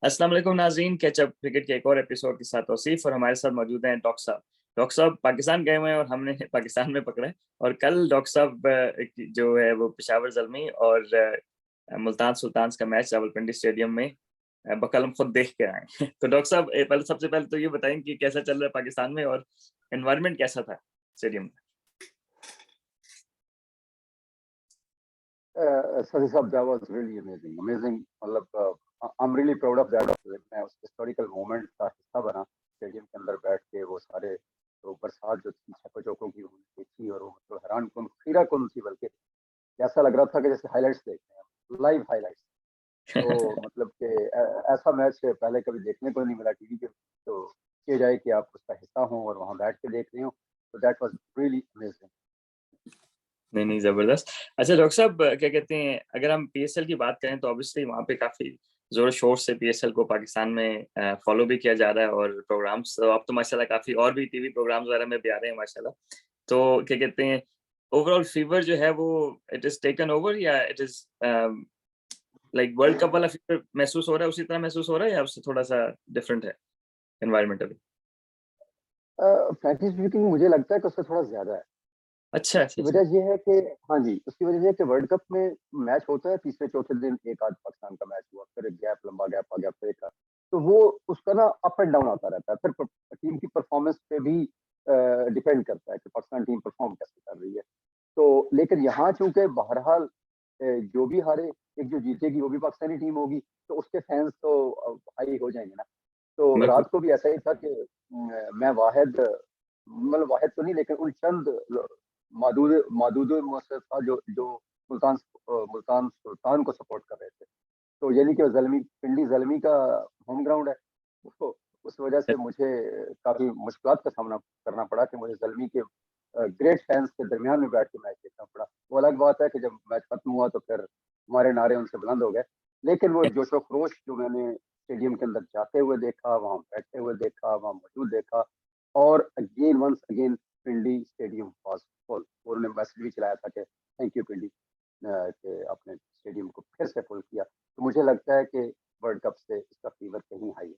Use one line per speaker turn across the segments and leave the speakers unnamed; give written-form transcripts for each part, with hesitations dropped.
अस्सलाम वालेकुम नाज़रीन, कैचअप क्रिकेट के एक और एपिसोड के साथ तौसीफ और हमारे साथ मौजूद हैं डॉक्टर साहब। डॉक्टर साहब पाकिस्तान गए हुए हैं और हमने पाकिस्तान में पकड़ा है। और कल डॉक्टर साहब जो है वो पेशावर ज़ल्मी और मुल्तान सुल्तान्स का मैच रावलपिंडी स्टेडियम में बकलम खुद देख के आए हैं। तो डॉक्टर साहब पहले सबसे पहले तो ये बताएं कि कैसा चल रहा है पाकिस्तान में और एनवायरनमेंट कैसा था स्टेडियम में?
Sadi Sab, that was really amazing. Amazing. मतलब I'm really proud of that. मैं उस हिस्टोरिकल मोमेंट का हिस्सा बना स्टेडियम के अंदर बैठ के वो सारे तो बरसात जो थी छक्कों चौकों की उन्होंने देखी और वो मतलब हैरान कौन खीरा कौन थी बल्कि ऐसा लग रहा था कि जैसे हाइलाइट्स देख रहे हैं लाइव हाइलाइट्स। तो मतलब कि ऐसा मैच पहले कभी देखने को नहीं मिला टीवी पे। तो किया जाए कि आप उसका हिस्सा हो और वहाँ बैठ के देख रहे हो तो दैट वाज रियली अमेजिंग।
नहीं, नहीं, ज़बरदस्त। अच्छा डॉक्टर साहब क्या कहते हैं, अगर हम पीएसएल की बात करें तो ऑब्वियसली वहाँ पे काफ़ी ज़ोर-शोर से पीएसएल को पाकिस्तान में फ़ॉलो भी किया जा रहा है और प्रोग्राम्स तो अब तो माशाल्लाह काफ़ी और भी टीवी प्रोग्राम्स वगैरह में भी आ रहे हैं माशाल्लाह। तो क्या कहते हैं, ओवरऑल फ़ीवर जो है वो इट इज़ टेकन ओवर या it is like world cup वाला फ़ीवर महसूस हो रहा है, उसी तरह महसूस हो रहा है या उससे थोड़ा-सा डिफरेंट है एनवायरनमेंट अभी?
फ्रैंकली स्पीकिंग मुझे लगता है कि उससे थोड़ा ज्यादा है।
अच्छा, अच्छा,
उसकी
अच्छा।
वजह ये है कि हाँ जी, उसकी वजह ये है कि वर्ल्ड कप में मैच होता है, तीसरे चौथे दिन एक आध पाकिस्तान का मैच हुआ, फिर एक गैप लंबा गैप आ गया, फिर एक तो वो उसका ना अप एंड डाउन आता रहता है। फिर टीम की परफॉर्मेंस पे भी डिपेंड करता है कि पाकिस्तान टीम परफॉर्म कैसे कर रही है। तो लेकिन यहाँ चूंकि बहरहाल जो भी हारे, एक जो जीतेगी वो भी पाकिस्तानी टीम होगी, तो उसके फैंस तो हाई हो जाएंगे ना। तो
बिल्कुल।
रात को भी ऐसा ही था कि मैं वाहिद मतलब वाहिद तो नहीं लेकिन उन चंद मादूद मादूद मुसर था जो जो मुल्तान सुल्तान को सपोर्ट कर रहे थे। तो यानी कि ज़ल्मी पिंडी ज़ल्मी का होम ग्राउंड है। उसको उस वजह से मुझे काफ़ी मुश्किलात का सामना करना पड़ा कि मुझे ज़ल्मी के ग्रेट फैंस के दरमियान में बैठ के मैच देखना पड़ा। वो अलग बात है कि जब मैच खत्म हुआ तो फिर हमारे नारे उनसे बुलंद हो गए। लेकिन वो जोश-ओ-खरोश जो मैंने स्टेडियम के अंदर जाते हुए देखा, वहाँ बैठते हुए देखा, वहाँ मौजूद देखा और again once again Pindi stadium was full. उन्होंने मैसेज भी चलाया था कि थैंक यू पिंडी कि आपने स्टेडियम को फिर से फुल किया। तो मुझे लगता है कि वर्ल्ड कप से इसका फीवर कहीं हाई है।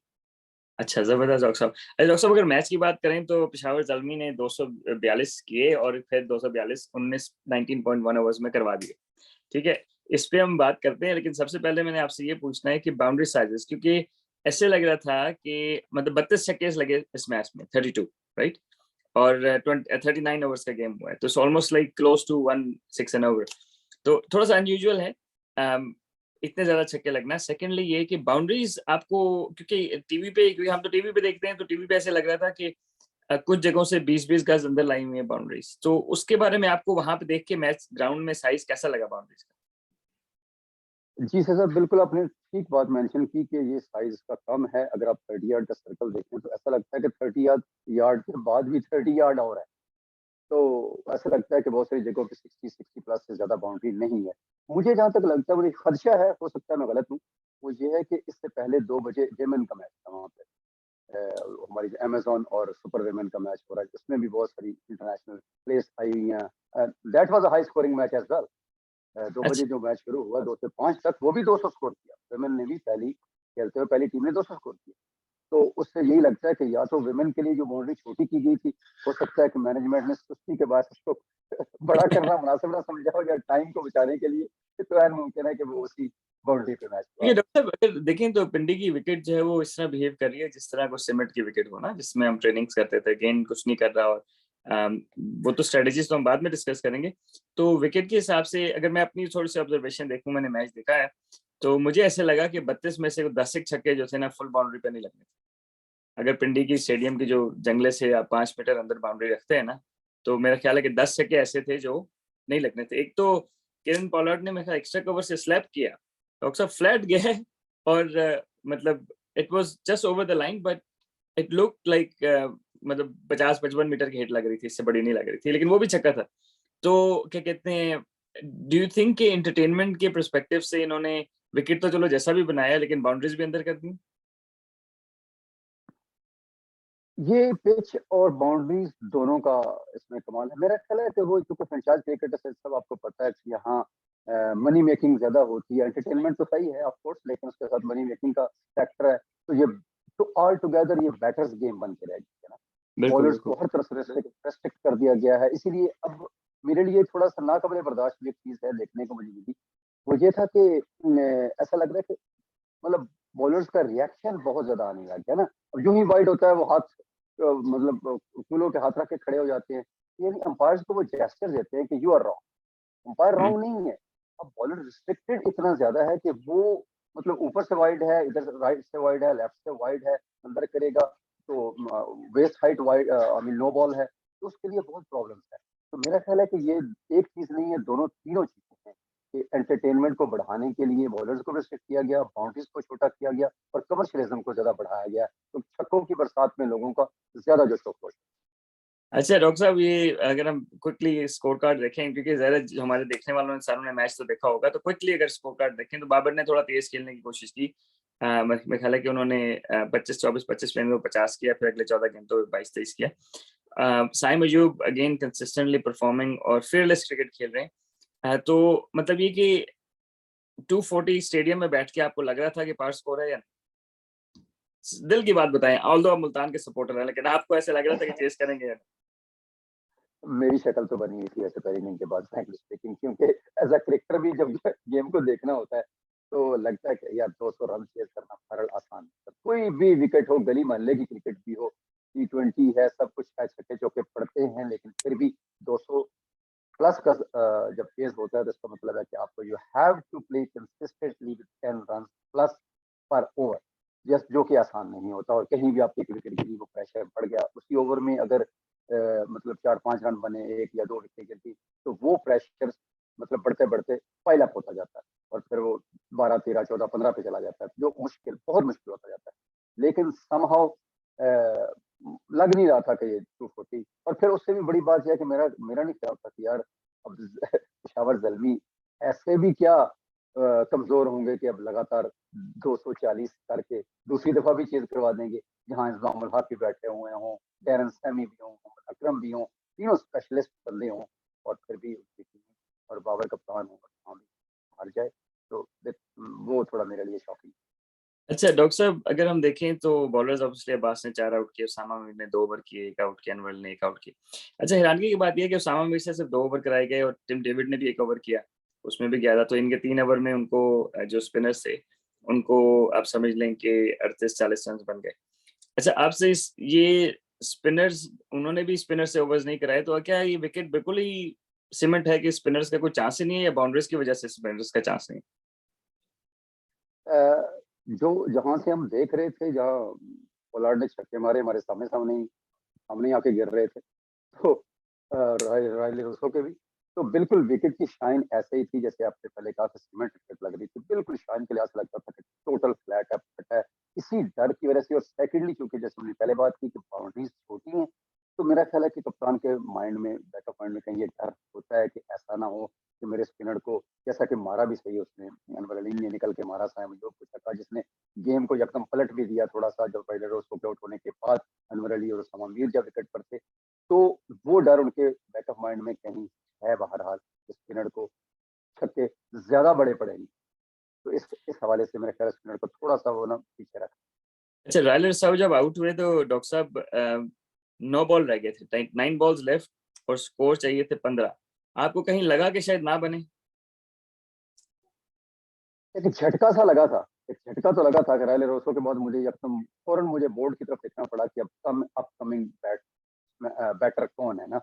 अच्छा, ज़बरदस्त डॉक्टर साहब। अच्छा डॉक्टर साहब अगर मैच की बात करें तो पेशावर ज़ल्मी ने 242 किए और फिर 242 19 19.1 ओवर्स में करवा दिए, ठीक है? इस पे हम बात करते हैं लेकिन सबसे पहले मैंने आपसे ये पूछना है कि बाउंड्री साइज़ेस क्योंकि ऐसे लग रहा था कि मतलब 32 छक्के लगे इस मैच में 32 राइट? और 39 ओवर्स का गेम हुआ है, तो it's almost like close to 1 6 an over. तो थोड़ा-सा अनयूजुअल है इतने ज़्यादा छक्के लगना। सेकंडली ये कि बाउंड्रीज़ आपको क्योंकि टीवी पे क्योंकि हम तो टीवी पे देखते हैं, तो टीवी पे ऐसे लग रहा था कि कुछ जगहों से 20-20 गज़ अंदर लाई हुई है बाउंड्रीज़। तो उसके बारे में आपको वहाँ पे देख के मैच ग्राउंड में साइज़ कैसा लगा बाउंड्रीज़ का?
जी सर, बिल्कुल आपने ठीक बात मेंशन की कि ये साइज़ का कम है। अगर आप 30 यार्ड का सर्कल देखें तो ऐसा लगता है कि 30 यार्ड यार्ड के बाद भी 30 यार्ड और है। तो ऐसा लगता है कि बहुत सारी जगहों पे 60 प्लस से ज़्यादा बाउंड्री नहीं है। मुझे जहाँ तक लगता है मुझे खदशा है, हो सकता है मैं गलत हूँ, वो ये है कि इससे पहले 2 बजे जेमन का मैच था वहाँ पे। हमारी जो अमेज़न और सुपर वुमेन का मैच हो रहा है, उसमें भी बहुत सारी इंटरनेशनल प्लेयर्स आई हुई हैं। That was a high scoring match as well. 2 बजे
अच्छा,
जो मैच शुरू हुआ 2 से 5 तक वो भी 200 स्कोर किया। वुमेन ने भी पहली खेलते हुए पहली टीम ने 200 स्कोर किया। तो उससे यही लगता है कि या तो वुमेन के लिए जो बाउंड्री छोटी की गई थी, हो सकता है कि मैनेजमेंट ने सुस्ती के बाद उसको बड़ा करना मुनासिब ना समझा हो या टाइम को बचाने के लिए तो ऐन मुमकिन है कि वो उसी बाउंड्री पे मैच
देखिए
हुआ।
डॉक्टर साहब अगर देखें तो पिंडी की विकेट जो है वो इस तरह बिहेव कर रही है जिस तरह को सिमट की विकेट हो ना, जिसमें हम ट्रेनिंग्स करते थे, गेंद कुछ नहीं कर रहा और वो तो स्ट्रेटजीज़ तो हम बाद में डिस्कस करेंगे। तो विकेट के हिसाब से अगर मैं अपनी थोड़ी-सी ऑब्जर्वेशन देखूँ, मैंने मैच देखा है, तो मुझे ऐसे लगा कि 32 में से 10 एक छक्के जो थे ना फुल बाउंड्री पे नहीं लगने थे। अगर पिंडी की स्टेडियम की जो जंगले से आप 5 मीटर अंदर बाउंड्री रखते हैं ना, तो मेरा ख्याल है कि 10 छक्के ऐसे थे जो नहीं लगने थे। एक तो केविन पोलार्ड ने मेरे ख्याल एक्स्ट्रा कवर से स्लैप किया, डॉक्टर साहब फ्लैट गए और मतलब it was just over the line but it looked like मतलब 50-55 मीटर की हिट लग रही थी, इससे बड़ी नहीं लग रही थी, लेकिन वो भी छक्का था। तो क्या कहते हैं, डू यू थिंक कि एंटरटेनमेंट के पर्सपेक्टिव से इन्होंने विकेट तो चलो जैसा भी बनाया लेकिन बाउंड्रीज़ भी अंदर कर दी?
ये पिच और बाउंड्रीज दोनों का इसमें कमाल है। मेरा ख्याल है कि वो चूंकि फ्रेंचाइज क्रिकेट है सब आपको पता है कि यहाँ मनी मेकिंग ज्यादा होती है। एंटरटेनमेंट तो सही है ऑफ कोर्स, लेकिन उसके साथ मनी मेकिंग का फैक्टर है। तो ये तो ऑल टुगेदर ये बैटर्स गेम बन के रह गई है ना।
बिल्कुल
बॉलर्स को
बिल्कुल।
हर तरह से रेस्ट्रिक्ट कर दिया गया है, इसीलिए अब मेरे लिए थोड़ा सा नाकाबिले बर्दाश्त भी एक चीज है देखने को मुझे मिली। वो ये था कि ऐसा लग रहा है कि मतलब बॉलर्स का रिएक्शन बहुत ज्यादा आने लग गया ना। अब यूं ही वाइड होता है वो हाथ मतलब कूलों के हाथ रख के खड़े हो जाते हैं, यानी अंपायर्स को वो जेस्चर देते हैं कि you are wrong. Umpire
hmm.
Wrong नहीं है। अब बॉलर रिस्ट्रिक्टेड इतना ज्यादा है कि वो मतलब ऊपर से वाइड है, इधर से राइट से वाइड है, लेफ्ट से वाइड है, अंदर करेगा तो waist height wide I mean no ball है, तो उसके लिए बहुत प्रॉब्लम्स है। तो मेरा ख्याल है कि ये एक चीज नहीं है, दोनों तीनों चीजें हैं कि एंटरटेनमेंट को बढ़ाने के लिए बॉलर्स को रिस्ट्रिक्ट किया गया, बाउंड्रीज को छोटा किया गया और कमर्शियलिज्म को ज्यादा बढ़ाया गया। तो छक्कों की बरसात में लोगों का ज्यादा जो शौक हो।
अच्छा डॉक्टर साहब, ये अगर हम क्विकली स्कोर कार्ड देखें, क्योंकि ज्यादा हमारे देखने वालों ने सारों ने मैच तो देखा होगा, तो क्विकली अगर स्कोर कार्ड देखें तो बाबर ने थोड़ा तेज खेलने की कोशिश की। मेरे ख्याल है कि उन्होंने 25-24, 25 गेंद में 50 किया, फिर अगले 14 गेंद तो 22-23 किया। Saim Ayub again consistently performing और fearless क्रिकेट खेल रहे हैं। तो मतलब ये कि 240 स्टेडियम में बैठ के आपको लग रहा था कि पार स्कोर है या नहीं? दिल की बात बताएं, ऑल्दो आप मुल्तान के सपोर्टर हैं, लेकिन आपको ऐसे लग रहा था कि चेस करेंगे या नहीं?
मेरी शक्ल तो बनी हुई थी ऐसे पर इनिंग के बाद फ्रैंकली स्पीकिंग, क्योंकि एज अ क्रिकेटर भी जब गेम को देखना होता है तो लगता है कि यार 200 रन चेज करना सरल आसान है। कोई भी विकेट हो, गली मोहल्ले की क्रिकेट भी हो, T20 है, सब कुछ है, छक्के चौके पड़ते हैं, लेकिन फिर भी 200 प्लस का जब चेज होता है तो इसका मतलब है कि आपको you have to play consistently with 10 run plus पर ओवर, जस्ट जो कि आसान नहीं होता। और कहीं भी आपकी विकेट गिरी, वो प्रेशर बढ़ गया उसी ओवर में, अगर मतलब 4-5 रन बने, एक या दो विकेट गिरती, तो वो प्रेशर मतलब बढ़ते बढ़ते पाइल अप होता जाता है और फिर वो 12, 13, 14, 15 पे चला जाता है, जो मुश्किल, बहुत मुश्किल होता जाता है। लेकिन समहाउ लग नहीं रहा था कि ये 240। और फिर उससे भी बड़ी बात यह है कि मेरा मेरा नहीं ख्याल था कि यार अब पेशावर जल्मी ऐसे भी क्या कमजोर होंगे कि अब लगातार 240 करके दूसरी दफा भी चेज करवा देंगे, जहां इंतजाम उल हक भी बैठे हुए हों, डैरन सैमी भी हों, मोहम्मद अकरम भी हों, तीनों स्पेशलिस्ट बंदे हों, और फिर भी उनकी टीम और बाबर कप्तान हो और भी हार जाए, तो वो थोड़ा मेरे लिए शॉकिंग।
अच्छा डॉक्टर साहब, अगर हम देखें तो बॉलर्स ऑब्वियसली अब्बास ने 4 आउट किए, उसामा मीर ने 2 ओवर किए, 1 आउट किया, अनवर ने 1 आउट किया। अच्छा, हैरानगी की बात यह है कि उसामा मीर से सिर्फ 2 ओवर कराए गए और टिम डेविड ने भी 1 ओवर किया, उसमें भी 11। तो इनके 3 ओवर में उनको जो स्पिनर्स थे उनको आप समझ लें कि 38-40 रन बन गए। अच्छा, आपसे इस ये स्पिनर्स, उन्होंने भी स्पिनर से ओवर्स नहीं कराए, तो क्या ये विकेट बिल्कुल ही सीमेंट है कि स्पिनर्स का कोई चांस ही नहीं है, या बाउंड्रीज की वजह से स्पिनर्स का चांस नहीं?
जो जहां से हम देख रहे थे, जहाँ पोलार्ड ने छक्के मारे हमारे सामने सामने ही, सामने आके गिर रहे थे, तो रायली रूसो के भी, तो बिल्कुल विकेट की शाइन ऐसे ही थी जैसे आपने पहले कहा था, सीमेंट विकेट लग रही थी, बिल्कुल शाइन के लिहाज से लगता था कि टोटल फ्लैट है, फिट है। इसी डर की वजह से, और सेकेंडली क्योंकि जैसे हमने पहले बात की कि बाउंड्रीज छोटी हैं, तो मेरा ख्याल है कि कप्तान के माइंड में, बैकअप माइंड में कहीं ये डर होता है कि ऐसा ना हो कि मेरे स्पिनर को, जैसा कि मारा भी सही उसने, अनवर अली ने निकल के मारा साइम अयूब को छक्का, जिसने गेम को यकदम पलट भी दिया थोड़ा सा, जब पहले रोज को आउट होने के बाद अनवर अली और उस्मान मीर जब विकेट पर थे, तो वो डर उनके बैकअप माइंड में कहीं है बहरहाल, स्पिनर को छक्के ज्यादा बड़े पड़ेंगे। तो इस हवाले से मेरे ख्याल स्पिनर को थोड़ा सा वो ना पीछे रखा।
अच्छा, रायलर साहब जब आउट हुए तो डॉक्टर साहब 9 बॉल रह गए थे, 9 बॉल्स लेफ्ट, और स्कोर चाहिए थे 15। आपको कहीं लगा कि शायद ना बने?
एक झटका सा लगा था, एक झटका तो लगा था कि रायले रोसो के बाद मुझे एकदम फौरन मुझे बोर्ड की तरफ देखना पड़ा कि अब अपकमिंग बैटर कौन है ना।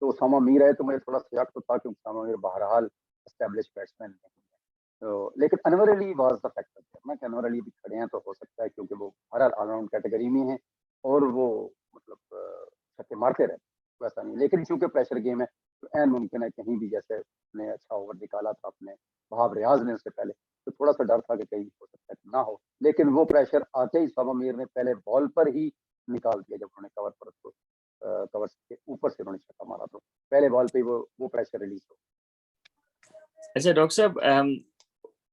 तो उसामा मीर है, तो मुझे थोड़ा शक तो था कि उसामा मीर बहरहाल एस्टेब्लिश बैट्समैन नहीं है, तो लेकिन Anwar Ali was the factor ना, कि अनवर अली भी खड़े हैं तो हो सकता है, क्योंकि वो बहरहाल ऑलराउंड कैटेगरी में है और वो मतलब छक्के मारते रहे, वैसा नहीं। लेकिन चूंकि प्रेशर गेम है तो एन मुमकिन है कहीं भी, जैसे उसने अच्छा ओवर निकाला था अपने वहाब रियाज ने उससे पहले, तो थोड़ा सा डर था कि कहीं हो सकता है कि ना हो। लेकिन वो प्रेशर आते ही उसामा मीर ने पहले बॉल पर ही निकाल दिया, जब उन्होंने कवर पर उसको कवर के ऊपर से उन्होंने छक्का मारा, तो पहले बॉल पे ही वो प्रेशर रिलीज हो।
अच्छा डॉक्टर साहब,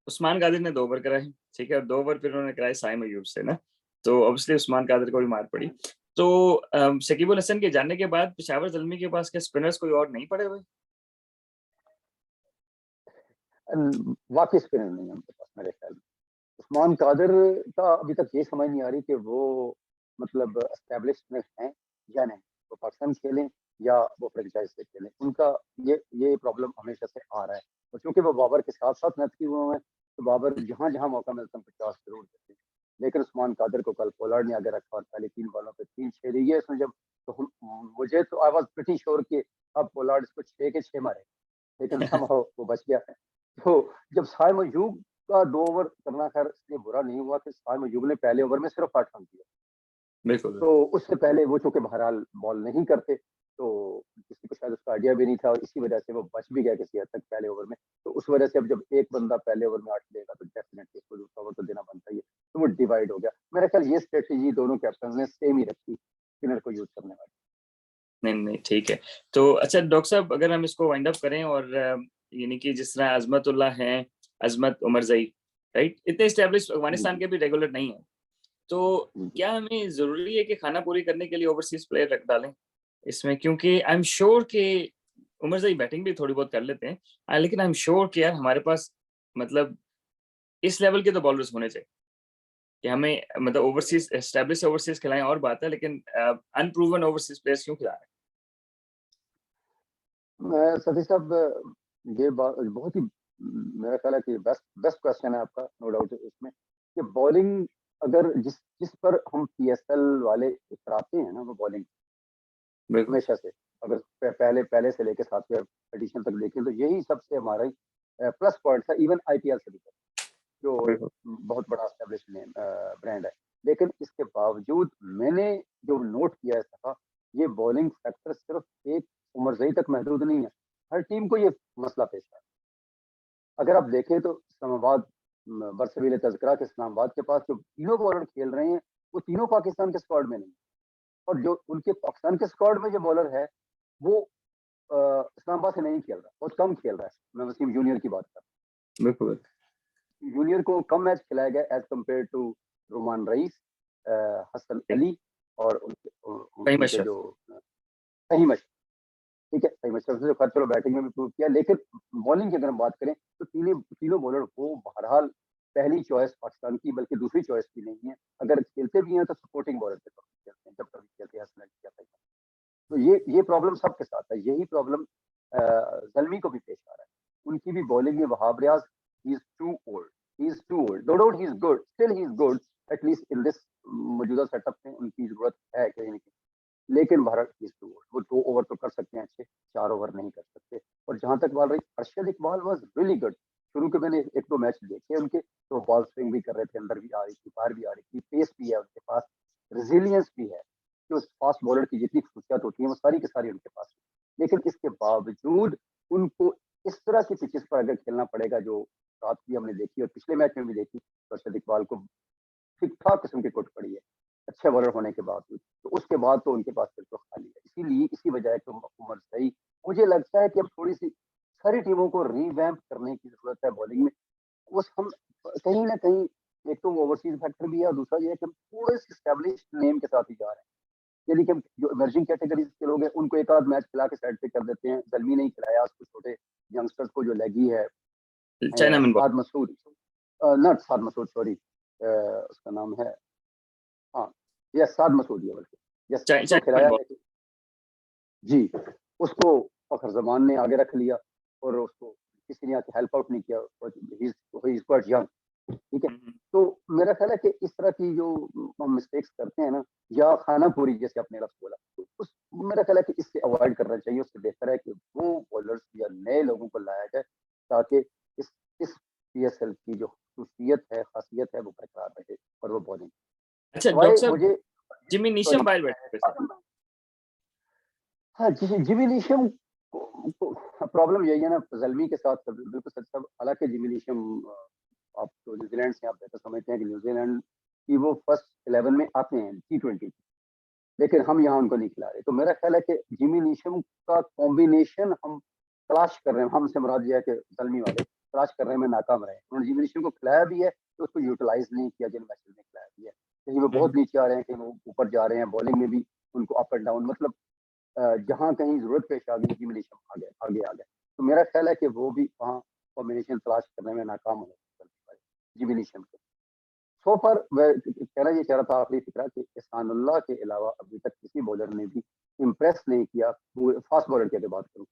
उस्मान कादिर ने 2 ओवर कराए, ठीक है, और 2 ओवर फिर उन्होंने कराए साइम अयूब से ना, तो ऑब्वियसली उस्मान कादिर को भी मार पड़ी। तो शकीबुल हसन के जाने के बाद पेशावर ज़ल्मी के पास क्या स्पिनर्स कोई और नहीं पड़े हुए?
वाकई स्पिनर नहीं है उनके पास मेरे ख्याल में। उस्मान कादर का अभी तक ये समझ नहीं आ रही कि वो मतलब एस्टेब्लिशमेंट हैं या नहीं, वो पाकिस्तान खेलें या वो फ्रेंचाइज से खेलें, उनका ये प्रॉब्लम हमेशा से आ रहा है। और चूंकि वो बाबर के साथ साथ मैच किए हुए हैं, तो बाबर जहां जहां मौका मिलता है 50 जरूर देते हैं। लेकिन उस्मान कादर को कल पोलार्ड ने आगे रखा और पहले 3 बॉलों पे 3 6 दिए इसमें जब, तो मुझे तो आई वाज प्रीटी श्योर कि अब पोलार्ड इसको 6 के 6 मारे, लेकिन somehow वो बच गया है। तो जब साइम अयूब का 2 ओवर करना, खैर इसलिए बुरा नहीं हुआ कि साइम अयूब ने पहले ओवर में सिर्फ 8 रन दिए।
बिल्कुल।
तो उससे पहले वो चूंकि बहरहाल बॉल नहीं करते, तो किसी को शायद उसका आइडिया भी नहीं था और इसी वजह से वो बच भी गया किसी हद तक पहले ओवर में। तो उस वजह से अब जब एक बंदा पहले ओवर में 8 देगा तो डेफिनेटली उसको दूसरा ओवर तो देना बनता ही है। तो वो डिवाइड हो गया। मेरा ख्याल ये स्ट्रेटेजी दोनों कैप्टन ने सेम ही रखी, स्पिनर को यूज करने वाली।
नहीं नहीं ठीक है। तो अच्छा डॉक्टर साहब, अगर हम इसको वाइंड अप करें और यानी कि जिस तरह अजमतुल्लाह हैं, अजमत उमरजई, राइट, इतने स्टैब्लिश अफगानिस्तान के भी रेगुलर नहीं है, तो क्या हमें जरूरी है कि खाना पूरी करने के लिए ओवरसीज प्लेयर रख डालें इसमें? क्योंकि आई एम श्योर कि उमरजई बैटिंग भी थोड़ी बहुत कर लेते हैं, लेकिन आई एम श्योर कि यार हमारे पास मतलब इस लेवल के तो बॉलर्स होने चाहिए कि हमें मतलब ओवरसीज एस्टैब्लिश ओवरसीज खिलाएं और बात है, लेकिन अनप्रूवन ओवरसीज प्लेयर्स क्यों खिला रहे
सतीश साहब, ये बहुत ही मेरा ख्याल है कि बेस्ट बेस्ट क्वेश्चन है आपका, नो डाउट इसमें कि बॉलिंग अगर जिस जिस पर हम पीएसएल वाले इतराते हैं ना, वो बॉलिंग
हैं?
हमेशा से, अगर पहले पहले से लेकर 7वें एडिशन तक देखें तो यही सबसे हमारा प्लस पॉइंट था, इवन आईपीएल से भी, जो
बिल्कुल।
बहुत बड़ा एस्टेब्लिश ब्रांड है। लेकिन इसके बावजूद मैंने जो नोट किया है था, ये बॉलिंग फैक्टर सिर्फ एक उमरजई तक महदूद नहीं है, हर टीम को ये मसला पेश है। अगर आप देखें तो इस्लामाबाद, बरसबील तज़किरा के इस्लामाबाद के पास जो तीनों बॉलर खेल रहे हैं, वो तीनों पाकिस्तान के स्क्वाड में नहीं, और जो उनके पाकिस्तान के स्क्वाड में जो बॉलर है वो इस्लामाबाद से नहीं खेल रहा, बहुत कम खेल रहा है। मैं वसीम जूनियर की बात कर
बिल्कुल।
जूनियर को कम मैच खिलाया गया as compare to Roman rice, Hasan Ali और
कहीं
उनके
मशरफ।
जो सही, ठीक है, सही मशरफ से खैर चलो बैटिंग में भी प्रूव किया, लेकिन बॉलिंग की अगर हम बात करें तो तीनों बॉलर वो बहरहाल पहली चॉइस पाकिस्तान की, बल्कि दूसरी चॉइस भी नहीं है। अगर खेलते भी हैं तो सपोर्टिंग बॉलर के तौर पर खेलते हैं, जब कभी खेलते हैं हसन अली या सही। तो ये प्रॉब्लम सबके साथ है, यही प्रॉब्लम जल्मी को भी पेश आ रहा है। उनकी भी बॉलिंग में Wahab Riaz, he is too old, he is too old, no doubt he is good, still he is good, at least in this मौजूदा सेटअप में उनकी जरूरत है कहीं ना कहीं। लेकिन Bharat he is too old, वो 2 ओवर तो कर सकते हैं अच्छे, 4 ओवर नहीं कर सकते। और जहां तक बात रही, Arshad Iqbal was really good. शुरू के मैंने 1-2 मैच देखे उनके, तो बॉल स्विंग भी कर रहे थे, अंदर भी आ रही थी, बाहर भी आ रही थी, पेस भी है उनके पास, रेजिलियंस भी है, जो फास्ट बॉलर की जितनी खसूसियात होती हैं वो सारी की सारी उनके पास है। लेकिन इसके बावजूद उनको इस तरह की पिचेस पर अगर खेलना पड़ेगा, जो रात की हमने देखी और पिछले मैच में भी देखी, तो अर्शद इकबाल को ठीक ठाक किस्म की कुट पड़ी है अच्छे बॉलर होने के बावजूद। तो उसके बाद तो उनके पास फिर तो खाली है, इसीलिए इसी वजह से उमर सही, मुझे लगता है कि अब थोड़ी सी सारी टीमों को रिवैम्प करने की जरूरत है बॉलिंग में। उस हम कहीं ना कहीं, एक तो ओवरसीज फैक्टर भी है और दूसरा ये है कि हम थोड़े से स्टैब्लिश नेम के साथ ही जा रहे हैं। यानी कि जो इमर्जिंग कैटेगरीज के लोग हैं उनको एक आध मैच खिला के साइड पे कर देते हैं। जलमी नहीं खिलाया उसको, छोटे यंगस्टर्स को जो लगी है,
chinaman ball.
Saad Masood, not Saad Masood, sorry, उसका नाम है, हाँ, यस साद मसूद है, बल्कि यस उसको
चाइना मैन
खिलाया
बॉल।
है जी। उसको फखर जमान ने आगे रख लिया और उसको किसी ने आके हेल्प आउट नहीं किया, ही इज क्वाइट यंग, ठीक है। तो मेरा ख्याल है कि इस तरह की जो हम मिस्टेक्स करते हैं ना, या खाना पूरी जैसे आपने लफ्ज बोला, तो उस मेरा ख्याल है कि इससे अवॉइड करना चाहिए। उससे बेहतर है कि वो बॉलर्स या नए लोगों को लाया जाए, ताकि इस पीएसएल की जो खसूसियत है, खासियत है, वो बरकरार रहे और वो बॉलिंग।
अच्छा
सवाए
डॉक्टर साहब,
मुझे,
जिमी नीशम
सॉरी,
बाहर बैठे वैसे।
हाँ जिमी नीशम को प्रॉब्लम यही है ना, जलमी के साथ बिल्कुल सच सब। हालांकि जिमी नीशम, आप तो न्यूजीलैंड से आप बेहतर समझते हैं कि न्यूजीलैंड की वो फर्स्ट 11 में आते हैं T20, लेकिन हम यहाँ उनको नहीं खिला रहे। तो मेरा ख्याल है कि जिमी नीशम का कॉम्बिनेशन हम तलाश कर रहे हैं, हमसे मुराद ये है कि जलमी वाले तलाश कर रहे हैं, में नाकाम रहे। उन्होंने जिमी नीशम को खिलाया भी है तो उसको यूटिलाइज नहीं किया जिन मैचेस में खिलाया भी है। कहीं वो बहुत नीचे आ रहे हैं, कहीं वो ऊपर जा रहे हैं, बॉलिंग में भी उनको अप एंड डाउन, मतलब जहां कहीं जरूरत पेश आ गई जिमी नीशम आ गए, आगे आ गए। तो मेरा ख्याल है कि वो भी वहाँ कॉम्बिनेशन तलाश करने में नाकाम हो जिमी शमसी। सो फar मैं कहना ये चाह रहा था आखिरी फिक्रा कि एहसानुल्लाह के अलावा अभी तक किसी बॉलर ने भी इम्प्रेस नहीं किया। फास्ट बॉलर की अगर बात करूँ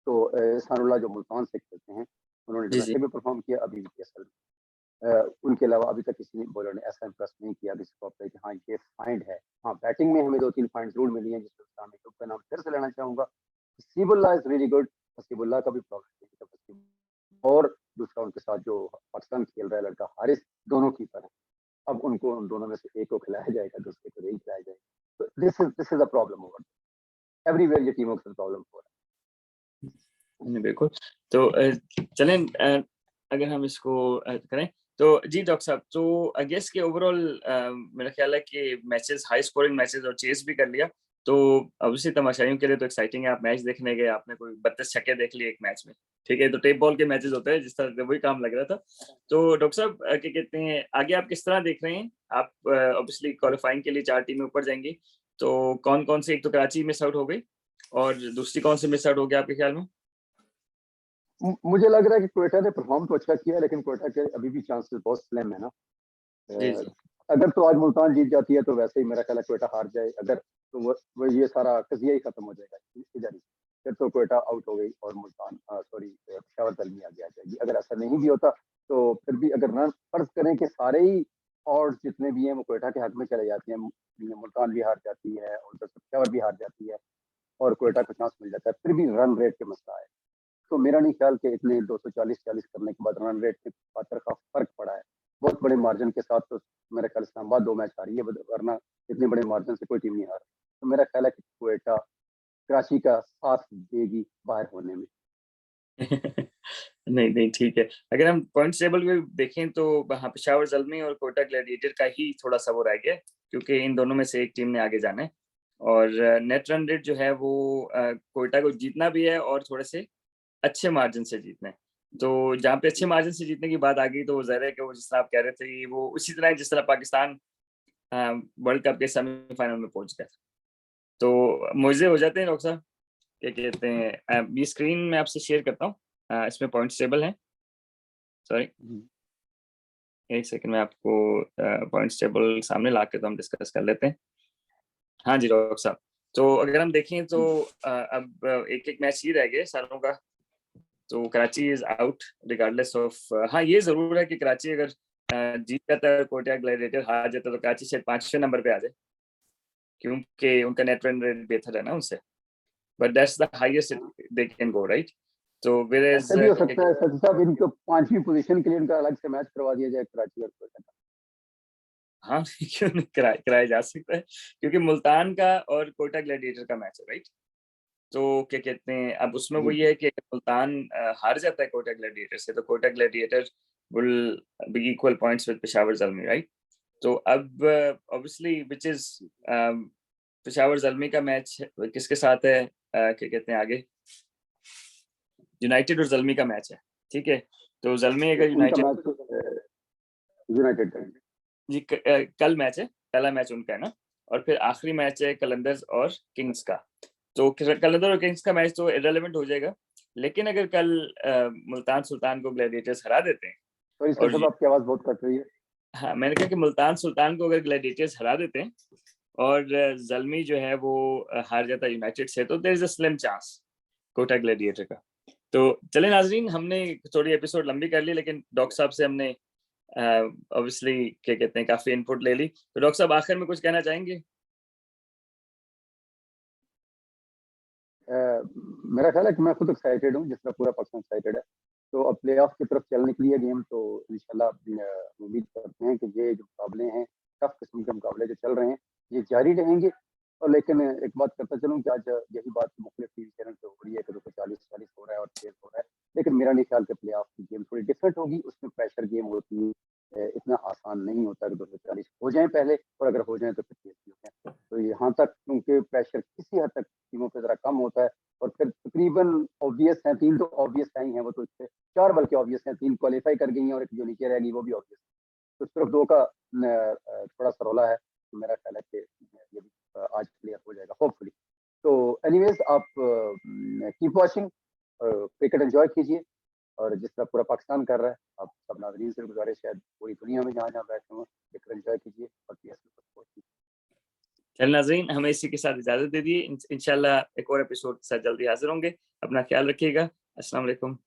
तो एहसानुल्लाह जो मुल्तान से खेलते हैं उन्होंने
जी जी
डोमेस्टिक में परफॉर्म किया, अभी भी PSL में। उनके अलावा अभी तक किसी बॉलर ने ऐसा इम्प्रेस नहीं किया किसी को पे कि हाँ ये फाइंड है। हाँ बैटिंग में हमें 2-3 फाइंड जरूर मिली हैं, जिसमें मैं का नाम फिर से लेना चाहूंगा। Hasibullah is really good. Hasibullah का भी प्रॉब्लम है और दूसरा उनके साथ जो पाकिस्तान खेल रहा है लड़का हारिस, दोनों कीपर हैं। अब उनको उन दोनों में से एक को खिलाया जाएगा, दूसरे को नहीं खिलाया जाएगा। तो this is a problem over everywhere. ये टीमों के साथ प्रॉब्लम हो रहा
नहीं, बिल्कुल। तो चलें, अगर हम इसको करें तो जी डॉक्टर साहब, तो आई गेस के ओवरऑल मेरा ख्याल है कि मैचेस हाई स्कोरिंग मैचेस और चेस भी कर लिया, तो ऑब्वियसली तमाशाइयों के लिए तो एक्साइटिंग है। आप मैच देखने गए, आपने कोई 32 छक्के देख लिए एक मैच में, ठीक है, तो टेप बॉल के मैचेस होते हैं, जिस तरह से वही काम लग रहा था। तो डॉक्टर साहब क्या कहते हैं, आगे आप किस तरह देख रहे हैं? आप ऑब्वियसली क्वालिफाइंग के लिए 4 टीमें ऊपर जाएंगी, तो कौन कौन से, एक तो कराची मिस आउट हो गई और दूसरी कौन सी मिस आउट हो गया आपके ख्याल में?
मुझे लग रहा है कि क्वेटा ने परफॉर्म तो अच्छा किया, लेकिन क्वेटा के अभी भी चांसेस बहुत स्लिम है ना।
जी
अ,
जी
अगर तो आज मुल्तान जीत जाती है तो वैसे ही मेरा ख्याल है क्वेटा हार जाए, अगर तो वो ये सारा कजिया ही खत्म हो जाएगा इधर ही। फिर तो क्वेटा आउट हो गई और मुल्तान सॉरी पेशावर दलमी आगे आ जाएगी। अगर ऐसा नहीं भी होता तो फिर भी अगर रन फर्ज करें कि सारे ही और जितने भी हैं वो क्वेटा के हक में चले जाते हैं, मुल्तान भी हार जाती है और पेशावर भी हार जाती है और क्वेटा को चांस मिल जाता है, फिर भी रन रेट के मसला है। तो मेरा नहीं ख्याल कि इतने 240-40 करने के बाद रन रेट में खातर का फर्क पड़ा है बहुत बड़े मार्जिन के साथ। तो मेरा ख्याल इस्लामाबाद 2 मैच हारी है, वरना इतने बड़े मार्जिन से कोई टीम नहीं हारी। तो मेरा ख्याल है कि क्वेटा कराची का साथ देगी बाहर होने में।
नहीं नहीं, ठीक है। अगर हम पॉइंट टेबल में देखें तो हाँ, पेशावर ज़ल्मी और कोटा ग्लैडिएटर का ही थोड़ा सा वो रह गया, क्योंकि इन दोनों में से एक टीम ने आगे जाना है। और नेट रन रेट जो है वो कोटा को जीतना भी है और थोड़े से अच्छे मार्जिन से जीतना है। तो जहाँ पे अच्छे मार्जिन से जीतने की बात आ गई, तो ज़ाहिर है कि वो जिस तरह आप कह रहे थे, वो उसी तरह जिस तरह पाकिस्तान वर्ल्ड कप के सेमीफाइनल में पहुंच गया। तो मुझे हो जाते हैं डॉक्टर साहब, क्या कहते हैं, ये स्क्रीन में आपसे शेयर करता हूँ, इसमें पॉइंट्स टेबल है। सॉरी, एक सेकंड में आपको पॉइंट्स टेबल सामने ला के तो हम डिस्कस कर लेते हैं। हाँ जी डॉक्टर साहब, तो अगर हम देखें तो अब एक एक मैच ही रह गए सारों का। तो Karachi is out regardless of, हाँ ये जरूर है कि कराची अगर जीत जाता है, कोटा ग्लैडिएटर हार जाता है, तो कराची शायद 5वें नंबर पे आ जाए, क्योंकि उनका नेट रन रेट बेहतर है ना उनसे। But that's the highest they can go, right? तो वेयर इज
ऐसा भी हो सकता है सच साहब, इनको 5वीं पोजीशन के लिए इनका अलग से मैच करवा दिया जाए कराची और कोटा का।
हाँ क्यों नहीं कराया जा सकता है, क्योंकि मुल्तान का और कोटा ग्लैडिएटर का मैच है, राइट? तो क्या कहते हैं, अब उसमें वो
जी
ये है कि अगर मुल्तान हार जाता है कोटा ग्लैडिएटर से, तो Quetta gladiator will be equal points with Peshawar Zalmi, right? तो अब obviously which is Peshawar Zalmi का मैच किसके साथ है, क्या कहते हैं आगे, यूनाइटेड और ज़ल्मी का मैच है, ठीक है? तो ज़ल्मी अगर
उनका
यूनाइटेड,
मैच यूनाइटेड का।
जी कल मैच है, पहला मैच उनका है ना, और फिर आखिरी मैच है कलंदर्स और किंग्स का। तो कलंदर और किंग्स का मैच तो इररिलेवेंट हो जाएगा, लेकिन अगर कल मुल्तान सुल्तान को ग्लैडिएटर्स हरा देते हैं,
सॉरी सर
और
साहब आपकी आवाज बहुत कट रही है।
हाँ, मैंने कहा कि मुल्तान सुल्तान को अगर ग्लैडिएटर्स हरा देते हैं और ज़ल्मी जो है वो हार जाता है यूनाइटेड से, तो there is a slim chance Quetta gladiator का। तो चले नाजरीन, हमने थोड़ी एपिसोड लंबी कर ली, लेकिन डॉक्टर साहब से हमने ऑब्वियसली क्या कहते हैं काफी इनपुट ले ली। तो डॉक्टर साहब आखिर में कुछ कहना चाहेंगे?
मेरा ख्याल है कि मैं खुद एक्साइटेड हूँ, जिस तरह पूरा पाकिस्तान एक्साइटेड है। तो अब प्ले ऑफ की तरफ चलने के लिए गेम, तो इंशाल्लाह उम्मीद करते हैं कि ये जो मुकाबले हैं, टफ किस्म के मुकाबले जो चल रहे हैं, ये जारी रहेंगे। और लेकिन एक बात करता चलूँ कि आज यही बात मुख्तलिफ टीवी चैनल पे हो रही है कि 240-40 हो रहा है और तेज हो रहा है, लेकिन मेरा नहीं ख्याल कि प्ले ऑफ की गेम थोड़ी डिफरेंट होगी। उसमें प्रेशर गेम होती है, इतना आसान नहीं होता कि 240 हो जाए पहले, और अगर हो जाए तो फिर तेज भी हो जाए। तो यहाँ तक क्योंकि प्रेशर किसी हद तक टीमों पे जरा कम होता है, और फिर तकरीबन ऑब्वियस है, 3 तो ऑब्वियस नहीं है, वो तो इससे 4 बल्कि ऑब्वियस है, 3 क्वालिफाई कर गई हैं और एक जो नीचे रहेगी वो भी ऑब्वियस है। तो सिर्फ 2 का थोड़ा सा रौला है। तो मेरा ख्याल है कि ये भी आज क्लियर हो जाएगा होपफुली। तो एनीवेज आप कीप वॉचिंग, क्रिकेट एंजॉय कीजिए और जिस तरह पूरा पाकिस्तान कर रहा है, आप सब नाज़रीन से गुज़ारिश है पूरी दुनिया में जहाँ-जहाँ बैठे हुए देखकर एंजॉय कीजिए और पीएसएल को सपोर्ट कीजिए।
चल नाज़रीन, हमें इसी के साथ इजाज़त दे दिए। इंशाल्लाह एक और एपिसोड के साथ जल्दी हाज़िर होंगे। अपना ख्याल रखिएगा। अस्सलाम वालेकुम।